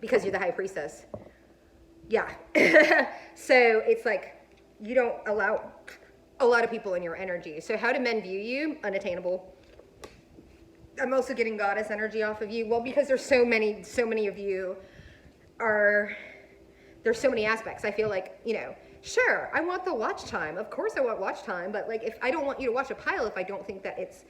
because you're the high priestess. Yeah. So it's like, you don't allow a lot of people in your energy. So how do men view you? Unattainable. I'm also getting goddess energy off of you. Well, because there's so many of you there's so many aspects. I feel like, you know, sure, I want the watch time. Of course I want watch time, but like, if I don't want you to watch a pile, if I don't think that it's,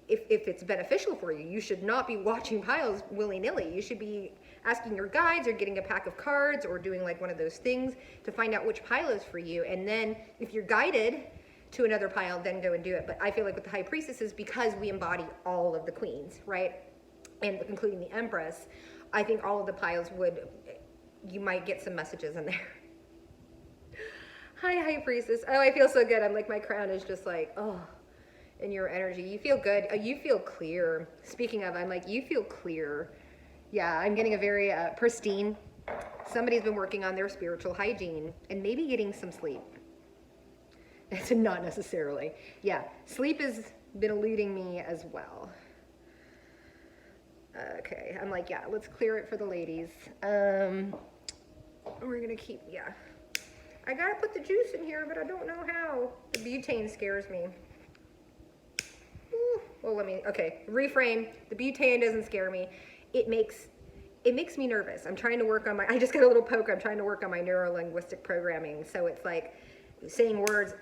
if it's beneficial for you, you should not be watching piles willy-nilly. You should be asking your guides or getting a pack of cards or doing like one of those things to find out which pile is for you. And then if you're guided to another pile, then go and do it. But I feel like with the high priestesses, because we embody all of the queens, right? And including the empress, I think all of the piles you might get some messages in there. Hi, high priestess. Oh, I feel so good. I'm like, my crown is just like, oh, in your energy. You feel good. You feel clear. Speaking of, I'm like, you feel clear. Yeah, I'm getting a very pristine. Somebody's been working on their spiritual hygiene and maybe getting some sleep. It's not necessarily. Yeah, sleep has been eluding me as well. Okay, I'm like, yeah, let's clear it for the ladies. We're gonna keep, yeah. I gotta put the juice in here, but I don't know how. The butane scares me. Ooh, well, okay, reframe. The butane doesn't scare me. It makes me nervous. I'm trying to work on I just got a little poke. I'm trying to work on my neuro-linguistic programming. So it's like saying words,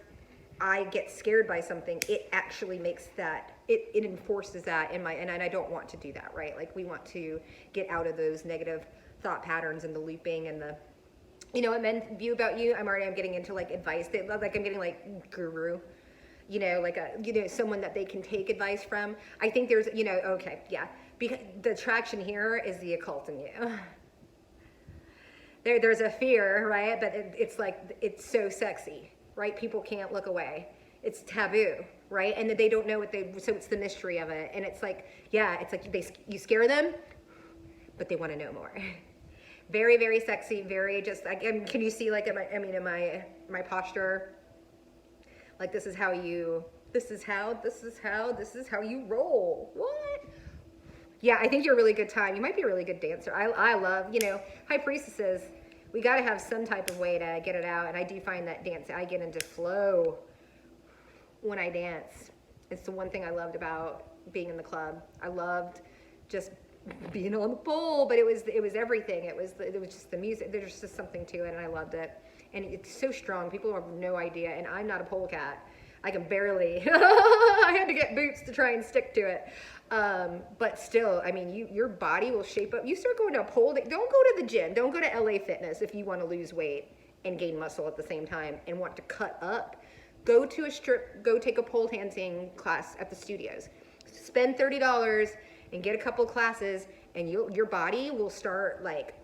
I get scared by something. It actually makes that, it enforces that in and I don't want to do that, right? Like, we want to get out of those negative thought patterns and the looping and the, you know, what men view about you. I'm getting into like advice. Like, I'm getting like guru, you know, like someone that they can take advice from. I think there's, you know, okay, yeah. Because the attraction here is the occult in you. There's a fear, right? But it's like, it's so sexy, right? People can't look away. It's taboo, right? And they don't know so it's the mystery of it. And it's like, yeah, it's like you scare them, but they want to know more. Very, very sexy, very just, like, can you see, like, in my posture? Like, this is how you roll. What? Yeah, I think you're a really good time. You might be a really good dancer. I love, you know, high priestesses, we got to have some type of way to get it out. And I do find that I get into flow when I dance. It's the one thing I loved about being in the club. I loved just being on the pole, but it was everything. It was just the music. There's just something to it, and I loved it. And it's so strong. People have no idea. And I'm not a pole cat. I can barely. I had to get boots to try and stick to it. But still, I mean, your body will shape up. You start going to a pole. Don't go to the gym. Don't go to LA Fitness if you want to lose weight and gain muscle at the same time and want to cut up. Go to go take a pole dancing class at the studios. Spend $30 and get a couple classes, and your body will start like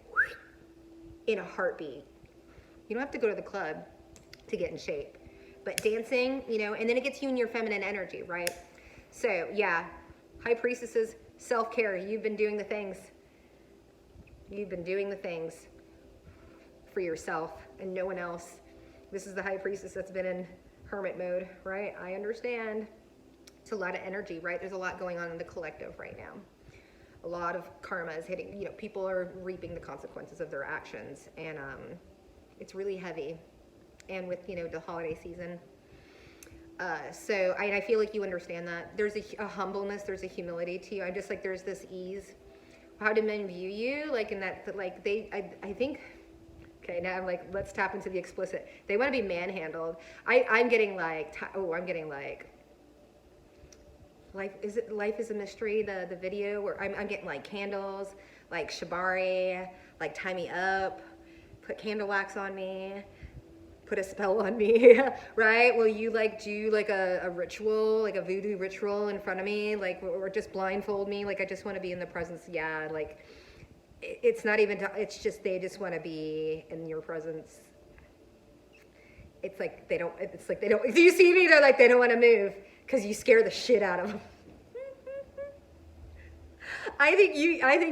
in a heartbeat. You don't have to go to the club to get in shape. But dancing, you know, and then it gets you in your feminine energy, right? So, yeah, high priestesses, self-care. You've been doing the things. You've been doing the things for yourself and no one else. This is the high priestess that's been in hermit mode, right? I understand. It's a lot of energy, right? There's a lot going on in the collective right now. A lot of karma is hitting, you know, people are reaping the consequences of their actions, and it's really heavy. And with, you know, the holiday season. So I feel like you understand that. There's a humbleness, there's a humility to you. I'm just like, there's this ease. How do men view you? Like, in that, like, I think, okay, now I'm like, let's tap into the explicit. They want to be manhandled. I'm getting like, Life is a Mystery, the video where I'm getting like candles, like shibari, like tie me up, put candle wax on me, put a spell on me, right? Will you like do like a ritual, like a voodoo ritual in front of me, like, or just blindfold me? Like, I just want to be in the presence. Yeah, like, it's not even, it's just, they just want to be in your presence. It's like they don't, do you see me? They're like, they don't want to move because you scare the shit out of them. I think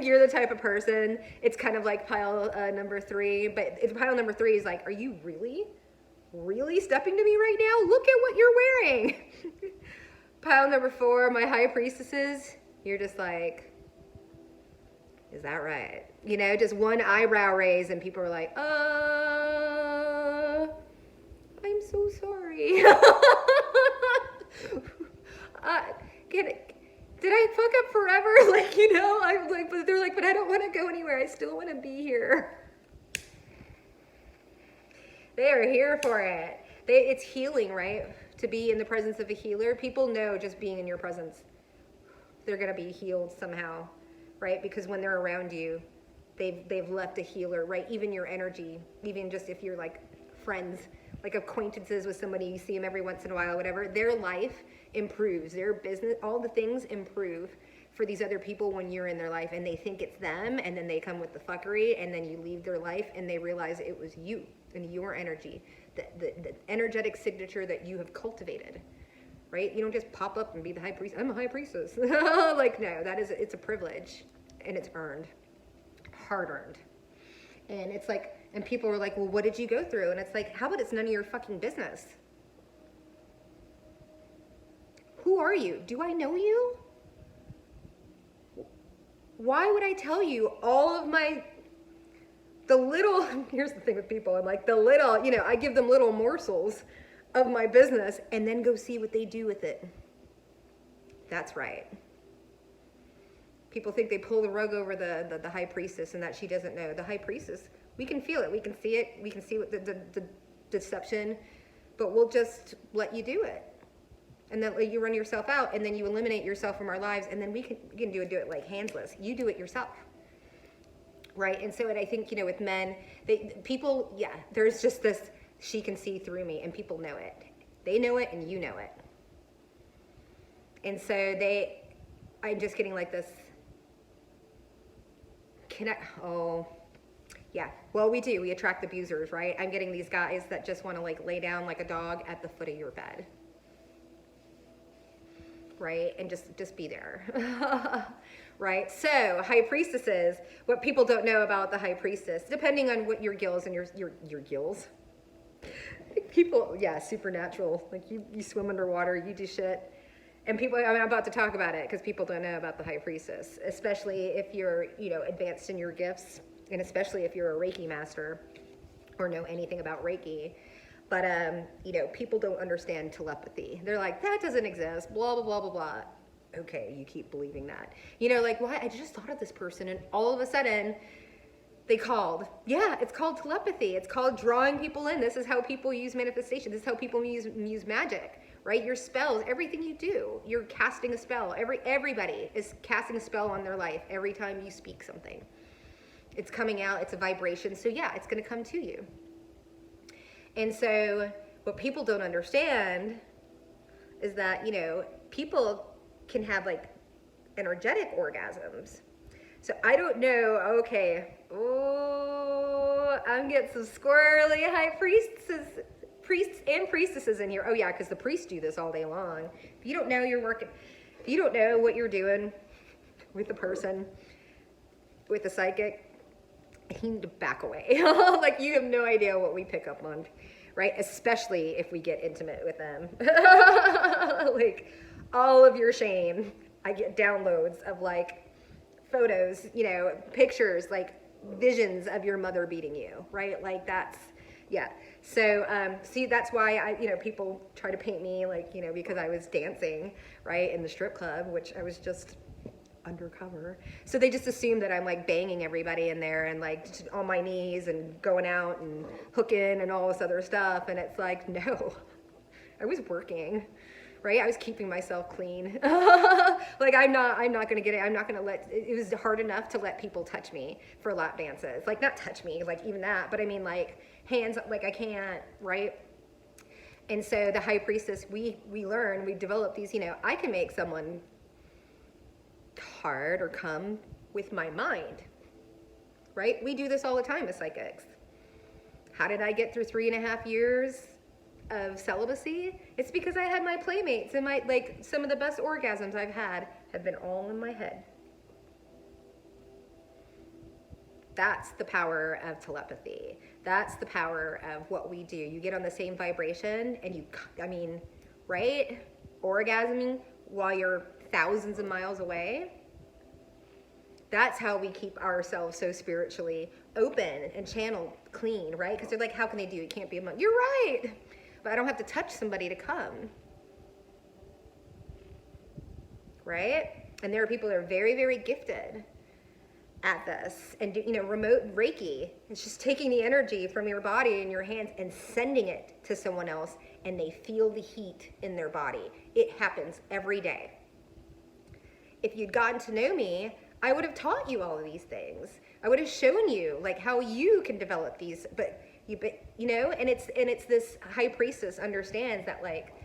you're the type of person, it's kind of like pile number 3, but pile number 3 is like, are you really stepping to me right now? Look at what you're wearing. Pile number 4, my high priestesses, you're just like, Is that right? You know, just one eyebrow raise and people are like, I'm so sorry. Did I fuck up forever? Like, you know, I'm like, but they're like, but I don't want to go anywhere. I still want to be here. They are here for it. It's healing, right? To be in the presence of a healer. People know just being in your presence, they're going to be healed somehow, right? Because when they're around you, they've left a healer, right? Even your energy, even just if you're like friends, like acquaintances with somebody, you see them every once in a while, whatever, their life improves, their business, all the things improve for these other people when you're in their life, and they think it's them, and then they come with the fuckery, and then you leave their life and they realize it was you and your energy, the energetic signature that you have cultivated, right? You don't just pop up and be the high priest. I'm a high priestess. Like, no, it's a privilege, and it's earned, hard earned. And it's like, and people were like, well, what did you go through? And it's like, how about it's none of your fucking business? Who are you? Do I know you? Why would I tell you all of the little, here's the thing with people, I'm like, the little, you know, I give them little morsels of my business and then go see what they do with it. That's right. People think they pull the rug over the high priestess and that she doesn't know. The high priestess, we can feel it, we can see it, we can see what the deception, but we'll just let you do it. And then you run yourself out, and then you eliminate yourself from our lives, and then we can do it like handless. You do it yourself, right? And so, and I think, you know, with men, people, yeah, there's just this, she can see through me, and people know it. They know it, and you know it. And so I'm just getting like this, yeah, well, we do. We attract abusers, right? I'm getting these guys that just want to like lay down like a dog at the foot of your bed. Right? And just be there. Right? So, high priestesses, what people don't know about the high priestess, depending on what your gills and your gills. People, yeah, supernatural. Like you swim underwater, you do shit. And people, I'm about to talk about it because people don't know about the high priestess, especially if you're, you know, advanced in your gifts, and especially if you're a Reiki master or know anything about Reiki. But, you know, people don't understand telepathy. They're like, that doesn't exist, blah, blah, blah, blah, blah. Okay, you keep believing that. You know, like, why? I just thought of this person, and all of a sudden, they called. Yeah, it's called telepathy. It's called drawing people in. This is how people use manifestation. This is how people use magic, right? Your spells, everything you do, you're casting a spell. Everybody is casting a spell on their life every time you speak something. It's coming out. It's a vibration. So, yeah, it's going to come to you. And so what people don't understand is that, you know, people can have like energetic orgasms. So I don't know, okay, I'm getting some squirrely high priests and priestesses in here. Oh yeah, because the priests do this all day long. If you don't know if you don't know what you're doing with the person, with the psychic, you need to back away. Like, you have no idea what we pick up on, right? Especially if we get intimate with them. Like, all of your shame. I get downloads of like photos, you know, pictures, like visions of your mother beating you, right? Like, that's, yeah. So, see, that's why people try to paint me like, you know, because I was dancing, right, in the strip club, which I was just undercover. So they just assume that I'm like banging everybody in there and like on my knees and going out and hooking and all this other stuff. And it's like, no, I was working, right? I was keeping myself clean. Like, I'm not going to get it. I'm not going to it was hard enough to let people touch me for lap dances. Like, not touch me, like even that, but I mean like hands, like I can't, right? And so the high priestess, we develop these, you know, I can make someone hard or come with my mind, right? We do this all the time as psychics. How did I get through 3.5 years of celibacy? It's because I had my playmates, and like some of the best orgasms I've had have been all in my head. That's the power of telepathy. That's the power of what we do. You get on the same vibration and right? Orgasming while you're thousands of miles away. That's how we keep ourselves so spiritually open and channeled clean, right? Because they're like, how can they do it? It can't be a monk. You're right. But I don't have to touch somebody to come. Right? And there are people that are very, very gifted at this. And, you know, remote Reiki, it's just taking the energy from your body and your hands and sending it to someone else, and they feel the heat in their body. It happens every day. If you'd gotten to know me, I would have taught you all of these things. I would have shown you like how you can develop these, but you know, and it's this high priestess understands that like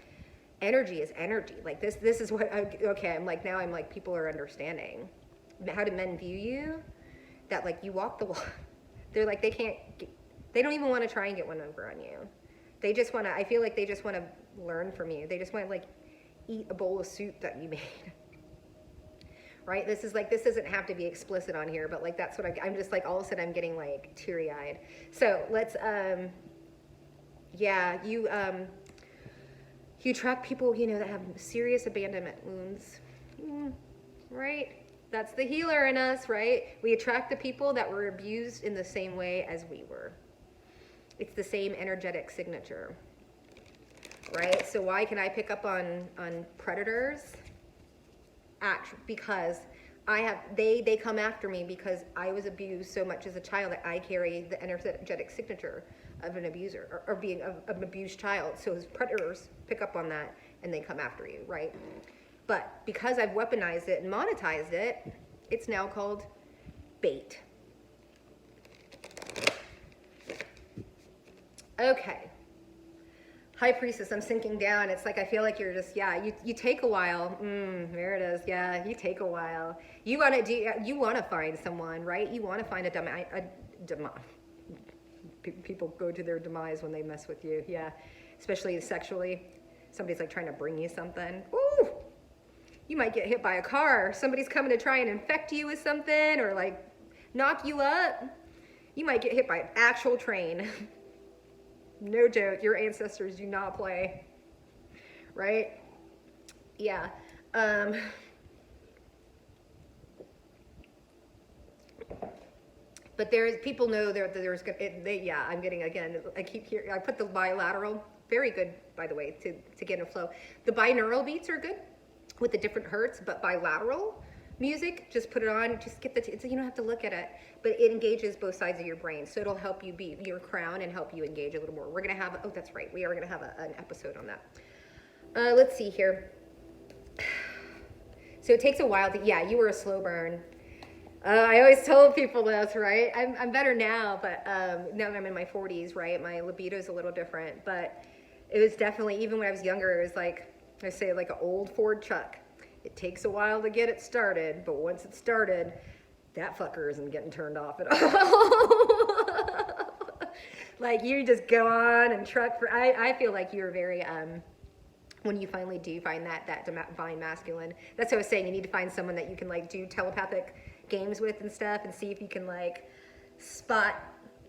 energy is energy. Like this is what I'm like people are understanding. How do men view you? That like you walk the walk. They're like they don't even want to try and get one over on you. They just want to, I feel like they just want to learn from you. They just want to like eat a bowl of soup that you made. Right? This doesn't have to be explicit on here, but like that's what I'm just like all of a sudden I'm getting like teary-eyed. So let's you attract people, you know, that have serious abandonment wounds. Right? That's the healer in us, right? We attract the people that were abused in the same way as we were. It's the same energetic signature. Right? So why can I pick up on predators? Because they come after me because I was abused so much as a child that I carry the energetic signature of an abuser or being an abused child. So his predators pick up on that and they come after you, right? But because I've weaponized it and monetized it, it's now called bait. Okay. High priestess, I'm sinking down. It's like I feel like you're just, you take a while. There it is. Yeah, you take a while. You want to find someone, right? You want to find a demise. People go to their demise when they mess with you. Yeah, especially sexually. Somebody's like trying to bring you something. Ooh, you might get hit by a car. Somebody's coming to try and infect you with something or like knock you up. You might get hit by an actual train. No joke, your ancestors do not play, right? Yeah. But people know there's I'm getting, again, I keep hearing, I put the bilateral, very good, by the way, to get in a flow. The binaural beats are good with the different hertz, but bilateral music, just put it on, just get you don't have to look at it, but it engages both sides of your brain, so it'll help you be your crown and help you engage a little more. We're gonna have, oh that's right, we are gonna have an episode on that. Let's see here. So it takes a while to, you were a slow burn. I always told people this, right? I'm better now, but now that I'm in my 40s, right, my libido's a little different, but it was definitely, even when I was younger, it was like, I say like an old Ford truck. It takes a while to get it started, but once it's started, that fucker isn't getting turned off at all. Like you just go on and truck for, I feel like you're very, when you finally do find that divine masculine, that's what I was saying, you need to find someone that you can like do telepathic games with and stuff and see if you can like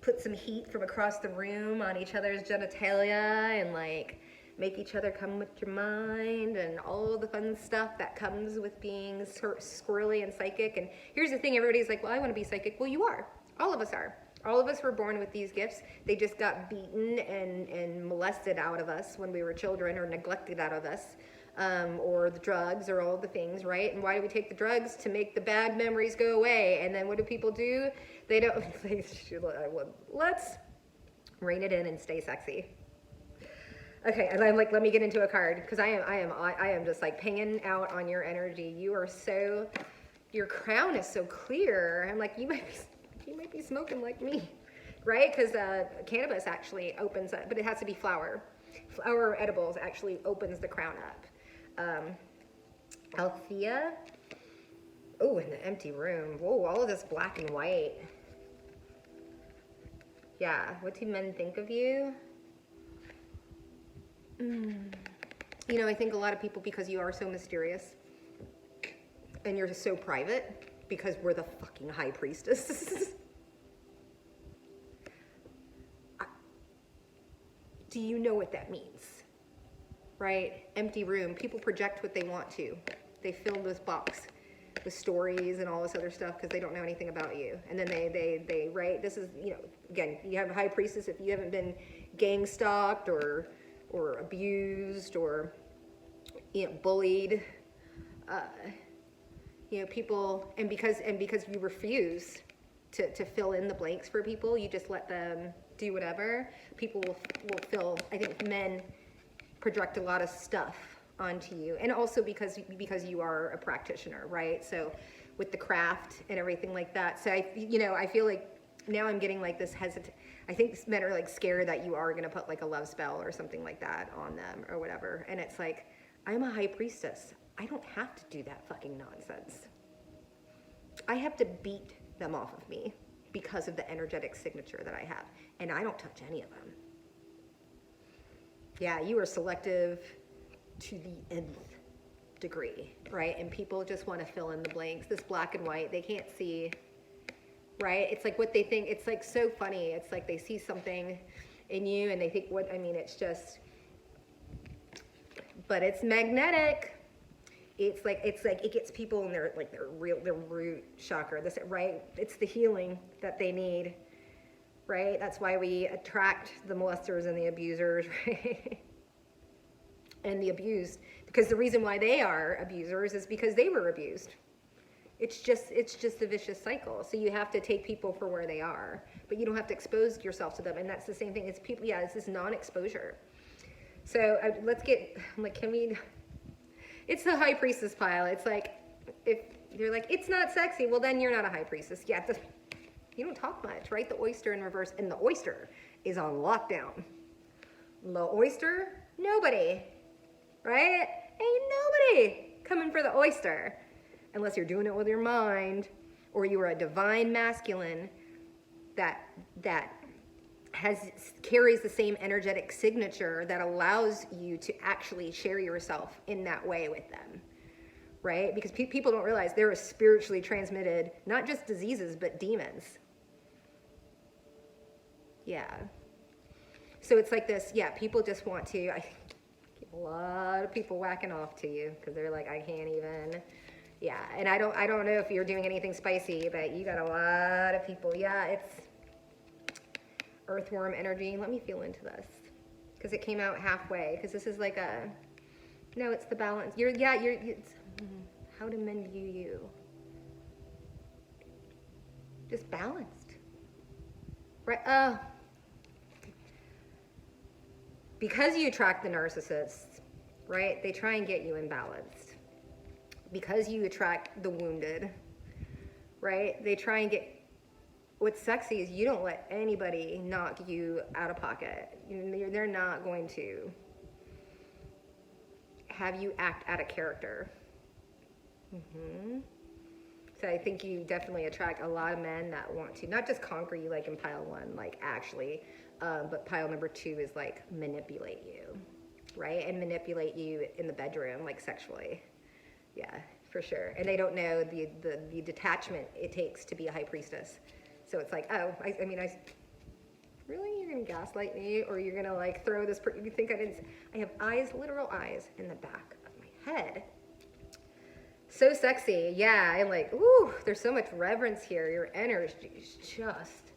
put some heat from across the room on each other's genitalia and like make each other come with your mind and all the fun stuff that comes with being squirrely and psychic. And here's the thing, everybody's like, well, I want to be psychic. Well, you are. All of us are. All of us were born with these gifts. They just got beaten and molested out of us when we were children, or neglected out of us, or the drugs, or all the things, right? And why do we take the drugs? To make the bad memories go away. And then what do people do? They don't, let's rein it in and stay sexy. Okay, and I'm like, let me get into a card, because I am just like pinging out on your energy. You are so, your crown is so clear. I'm like, you might be smoking like me, right? Because cannabis actually opens up, but it has to be flower. Flower edibles actually opens the crown up. Althea. Oh, in the empty room. Whoa, all of this black and white. Yeah, what do men think of you? You know, I think a lot of people, because you are so mysterious and you're so private, because we're the fucking high priestess. Do you know what that means? Right? Empty room. People project what they want to. They fill this box. with stories and all this other stuff because they don't know anything about you. And then they right, this is, you know, again, you have a high priestess if you haven't been gang stalked or abused or, you know, bullied, you know, people, and because you refuse to fill in the blanks for people, you just let them do whatever, people will fill. I think men project a lot of stuff onto you, and also because you are a practitioner, right? So with the craft and everything like that. So I feel like now I'm getting like this hesitant. I think men are like scared that you are going to put like a love spell or something like that on them or whatever. And it's like, I'm a high priestess. I don't have to do that fucking nonsense. I have to beat them off of me because of the energetic signature that I have. And I don't touch any of them. Yeah, you are selective to the nth degree, right? And people just want to fill in the blanks. This black and white, they can't see, right? It's like what they think. It's like so funny. It's like they see something in you and they think it's just, but it's magnetic. It's like it gets people in their root chakra, this, right? It's the healing that they need, right? That's why we attract the molesters and the abusers, right? And the abused, because the reason why they are abusers is because they were abused. It's just a vicious cycle. So you have to take people for where they are, but you don't have to expose yourself to them. And that's the same thing. It's people. Yeah, it's this non-exposure. So let's get like, can we? It's the high priestess pile. It's like, if you're like, it's not sexy, well then you're not a high priestess. Yeah, you don't talk much, right? The oyster in reverse, and the oyster is on lockdown. The oyster, nobody, right? Ain't nobody coming for the oyster unless you're doing it with your mind, or you are a divine masculine that carries the same energetic signature that allows you to actually share yourself in that way with them, right? Because people don't realize there are spiritually transmitted, not just diseases, but demons. Yeah. So it's like this, yeah, people just want to, I get a lot of people whacking off to you because they're like, I can't even, yeah. And I don't know if you're doing anything spicy, but you got a lot of people, yeah, it's earthworm energy. Let me feel into this because it came out halfway, because this is like no, it's the balance. It's how do men view you? Just balanced, right? Because you attract the narcissists, right? They try and get you imbalanced. Because you attract the wounded, right? They try and get. What's sexy is you don't let anybody knock you out of pocket. They're not going to have you act out of character. So I think you definitely attract a lot of men that want to not just conquer you like in pile one, like actually, but pile number two is like manipulate you, right? And manipulate you in the bedroom, like sexually. Yeah, for sure. And they don't know the detachment it takes to be a high priestess. So it's like, oh, I really, you're gonna gaslight me, or you're gonna like throw this, you think I have eyes, literal eyes in the back of my head. So sexy, yeah, I'm like, ooh, there's so much reverence here. Your energy is just,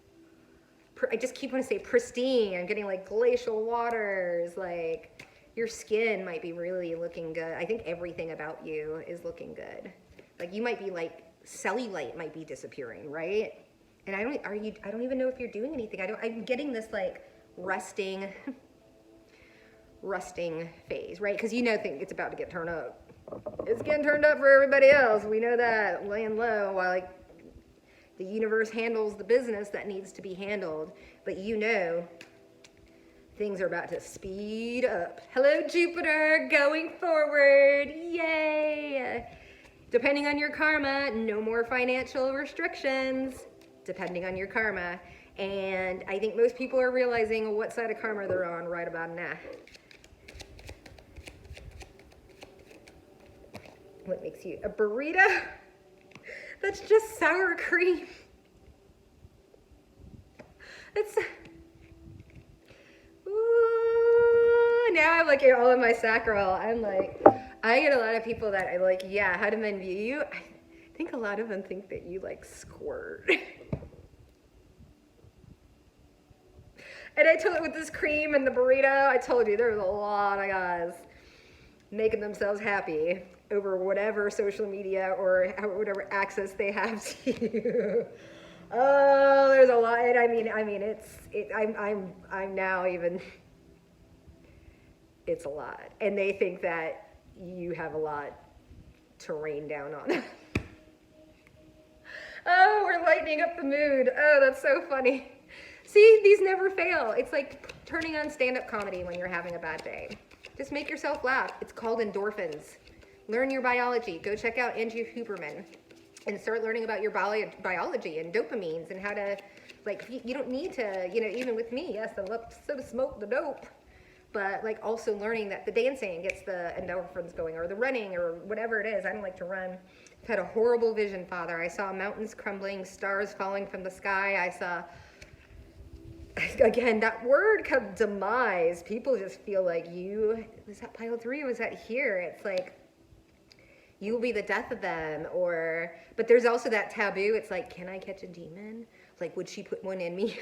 I just keep wanting to say pristine. I'm getting like glacial waters, like your skin might be really looking good. I think everything about you is looking good. Like you might be like, cellulite might be disappearing, right? And I don't even know if you're doing anything. I'm getting this like rusting phase, right? Because think it's about to get turned up. It's getting turned up for everybody else. We know that, laying low while like the universe handles the business that needs to be handled. But things are about to speed up. Hello, Jupiter, going forward, yay! Depending on your karma, no more financial restrictions. Depending on your karma. And I think most people are realizing what side of karma they're on right about now. What makes you a burrito? That's just sour cream. Ooh, now I'm like all in my sacral. I'm like, I get a lot of people that I like, yeah, how do men view you? I think a lot of them think that you like squirt. And I told it with this cream and the burrito, I told you there's a lot of guys making themselves happy over whatever social media or whatever access they have to you. Oh, there's a lot. And I mean, I'm now even, it's a lot. And they think that you have a lot to rain down on. Oh, we're lightening up the mood. Oh, that's so funny. See, these never fail. It's like turning on stand-up comedy when you're having a bad day. Just make yourself laugh. It's called endorphins. Learn your biology. Go check out Andrew Huberman and start learning about your biology and dopamines and how to, like, you don't need to, you know, even with me, yes, I love to smoke the dope, but like also learning that the dancing gets the endorphins going, or the running, or whatever it is. I don't like to run. I've had a horrible vision, Father. I saw mountains crumbling, stars falling from the sky. I saw, again, that word called demise. People just feel like you, was that pile 3 or was that here? It's like, you will be the death of them, or, but there's also that taboo. It's like, can I catch a demon? Like, would she put one in me?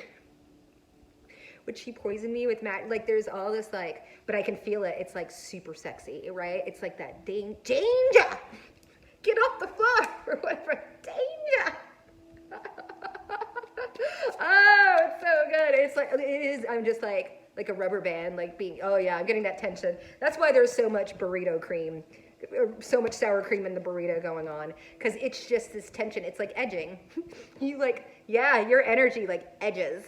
Would she poison me with like, there's all this like, but I can feel it. It's like super sexy, right? It's like that danger, get off the floor, or whatever, danger. Oh, it's so good. It's like, it is, I'm just like a rubber band, like being, oh yeah, I'm getting that tension. That's why there's so much burrito cream, so much sour cream in the burrito going on, because it's just this tension. It's like edging. You like, yeah, your energy like edges.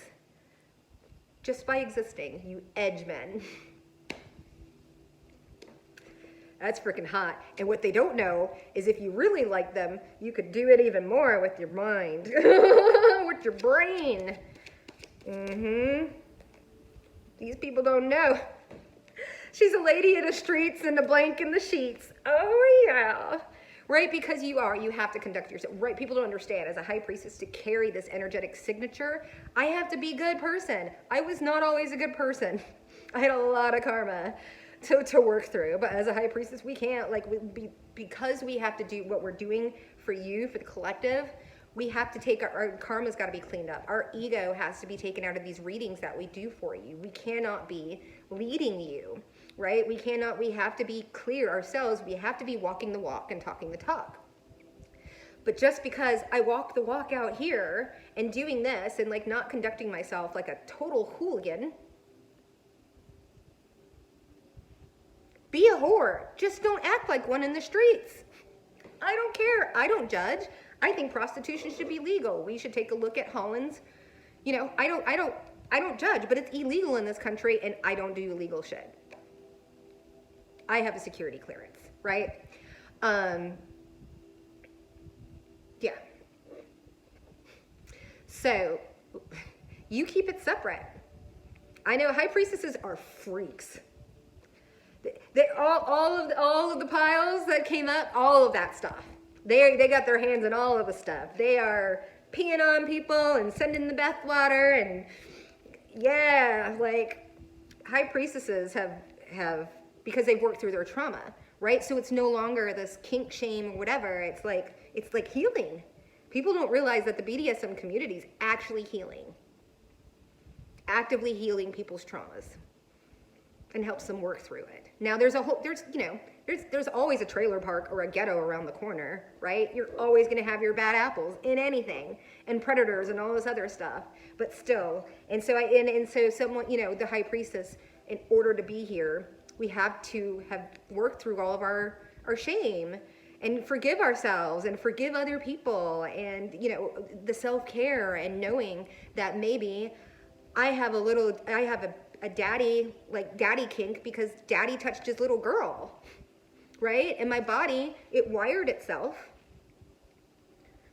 Just by existing, you edge men. That's freaking hot. And what they don't know is if you really like them, you could do it even more with your mind, with your brain. These people don't know. She's a lady in the streets and a blank in the sheets. Oh yeah. Right, because you have to conduct yourself. Right, people don't understand. As a high priestess, to carry this energetic signature, I have to be a good person. I was not always a good person. I had a lot of karma to work through. But as a high priestess, we can't, like, because we have to do what we're doing for you, for the collective, we have to take, our karma's got to be cleaned up. Our ego has to be taken out of these readings that we do for you. We cannot be leading you. Right? We have to be clear ourselves. We have to be walking the walk and talking the talk. But just because I walk the walk out here and doing this and like not conducting myself like a total hooligan, be a whore. Just don't act like one in the streets. I don't care. I don't judge. I think prostitution should be legal. We should take a look at Holland's. You know, I don't judge, but it's illegal in this country and I don't do illegal shit. I have a security clearance, right? Yeah. So you keep it separate. I know high priestesses are freaks. All of the piles that came up, all of that stuff. They got their hands in all of the stuff. They are peeing on people and sending the bath water, and yeah, like high priestesses have because they've worked through their trauma, right? So it's no longer this kink shame or whatever. It's like healing. People don't realize that the BDSM community is actually healing, actively healing people's traumas, and helps them work through it. Now there's always a trailer park or a ghetto around the corner, right? You're always going to have your bad apples in anything, and predators and all this other stuff. But still, and so someone, the high priestess, in order to be here, we have to have worked through all of our shame and forgive ourselves and forgive other people, and the self-care and knowing that maybe I have a daddy kink because daddy touched his little girl, right? And my body, it wired itself,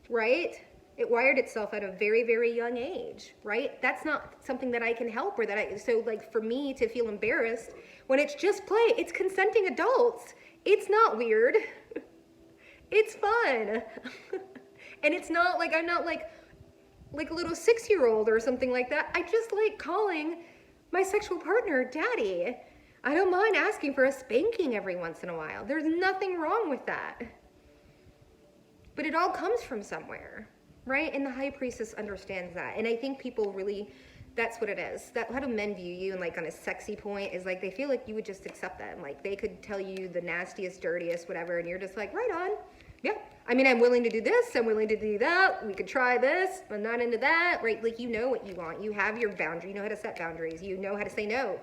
right? It wired itself at a very, very young age, right? That's not something that I can help, or so like for me to feel embarrassed when it's just play, it's consenting adults. It's not weird. It's fun. And it's not like, I'm not like a little 6-year-old or something like that. I just like calling my sexual partner daddy. I don't mind asking for a spanking every once in a while. There's nothing wrong with that. But it all comes from somewhere, right? And the high priestess understands that. And I think people really, that's what it is. That how do men view you and like on a sexy point is like they feel like you would just accept them. Like they could tell you the nastiest, dirtiest, whatever, and you're just like, right on. Yeah. I mean, I'm willing to do this. I'm willing to do that. We could try this. I'm not into that, right? Like you know what you want. You have your boundary. You know how to set boundaries. You know how to say no.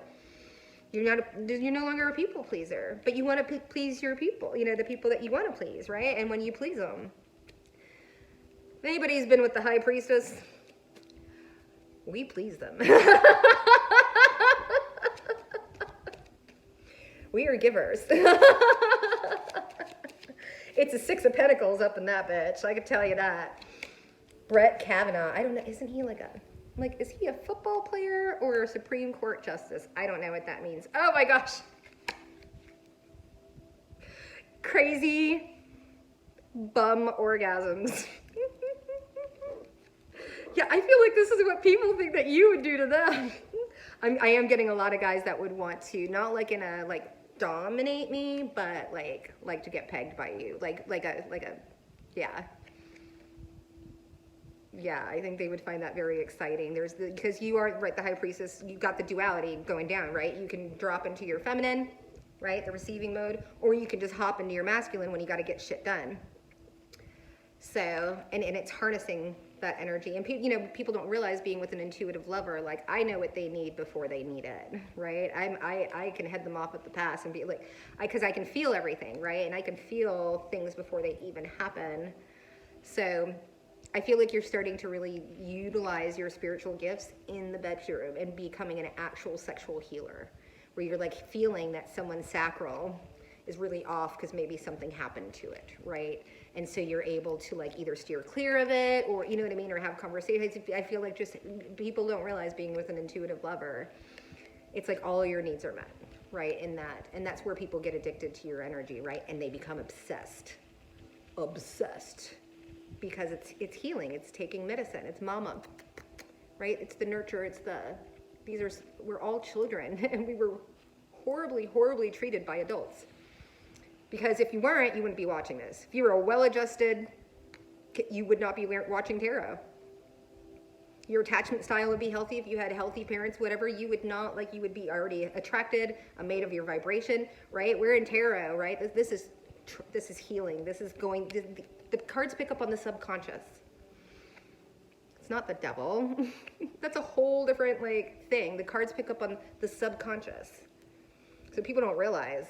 You're no longer a people pleaser, but you want to please your people. You know, the people that you want to please, right? And when you please them. If anybody's been with the high priestess, we please them. We are givers. It's a 6 of Pentacles up in that bitch. I can tell you that. Brett Kavanaugh. I don't know. Isn't he is he a football player or a Supreme Court justice? I don't know what that means. Oh my gosh. Crazy bum orgasms. Yeah, I feel like this is what people think that you would do to them. I am getting a lot of guys that would want to, not like in a, like, dominate me, but like to get pegged by you. Yeah. Yeah, I think they would find that very exciting. Because you are, right, the high priestess, you've got the duality going down, right? You can drop into your feminine, right, the receiving mode, or you can just hop into your masculine when you got to get shit done. So, and it's harnessing that energy. And people don't realize being with an intuitive lover, like I know what they need before they need it, right? I can head them off at the pass and be like, because I can feel everything, right? And I can feel things before they even happen. So I feel like you're starting to really utilize your spiritual gifts in the bedroom and becoming an actual sexual healer, where you're like feeling that someone's sacral is really off because maybe something happened to it, right? And so you're able to like either steer clear of it or, you know what I mean, or have conversations. I feel like just people don't realize being with an intuitive lover, it's like all your needs are met, right? In that, and that's where people get addicted to your energy, right? And they become obsessed, because it's healing, it's taking medicine, it's mama, right? It's the nurture, we're all children and we were horribly treated by adults. Because if you weren't, you wouldn't be watching this. If you were a well-adjusted, you would not be watching tarot. Your attachment style would be healthy if you had healthy parents, whatever. You would not, like, you would be already attracted, a mate of your vibration, right? We're in tarot, right? This is healing. This is going, the cards pick up on the subconscious. It's not the devil. That's a whole different, like, thing. The cards pick up on the subconscious. So people don't realize.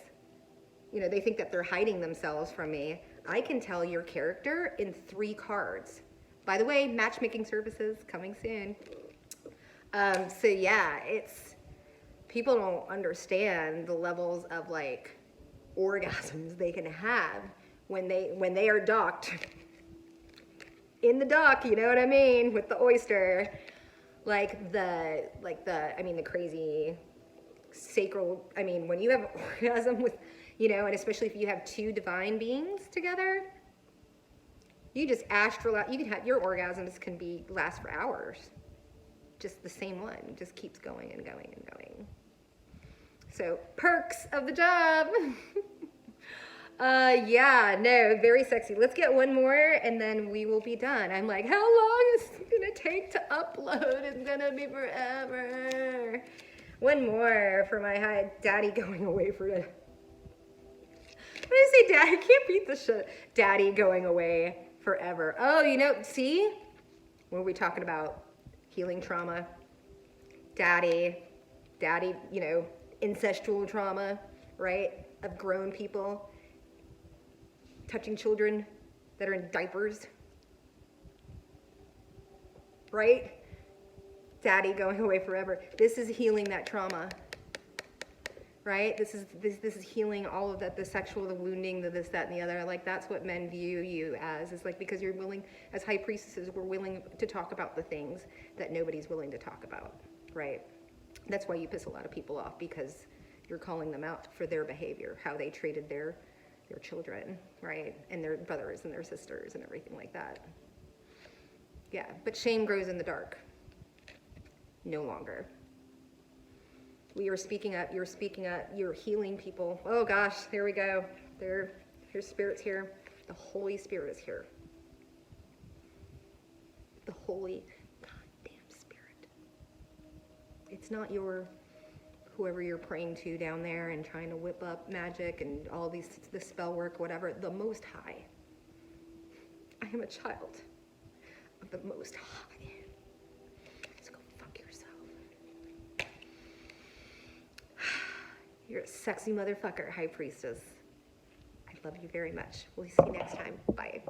They think that they're hiding themselves from me. I can tell your character in 3 cards. By the way, matchmaking services coming soon. So yeah, people don't understand the levels of like orgasms they can have when they are docked in the dock. You know what I mean? With the oyster, the crazy sacral. I mean, when you have orgasm with. And especially if you have 2 divine beings together, you just your orgasms can last for hours. Just the same one, just keeps going and going and going. So perks of the job. Yeah, no, very sexy. Let's get one more and then we will be done. I'm like, how long is it gonna take to upload? It's gonna be forever. One more for my daddy going away for a. When I say daddy, I can't beat the shit. Daddy going away forever. Oh, see? What are we talking about? Healing trauma. Daddy, incestual trauma, right? Of grown people touching children that are in diapers. Right? Daddy going away forever. This is healing that trauma. Right? This is healing all of that, the sexual, the wounding, the this, that, and the other. Like, that's what men view you as. It's like, because you're willing, as high priestesses, we're willing to talk about the things that nobody's willing to talk about, right? That's why you piss a lot of people off, because you're calling them out for their behavior, how they treated their children, right? And their brothers and their sisters and everything like that. Yeah, but shame grows in the dark. No longer. You're speaking up, you're healing people. Oh gosh, there we go. Your spirit's here. The Holy Spirit is here. holy goddamn spirit. It's not your, whoever you're praying to down there and trying to whip up magic and all these, the spell work, whatever, the Most High. I am a child of the Most High. So go fuck yourself. You're a sexy motherfucker, High Priestess. I love you very much. We'll see you next time. Bye.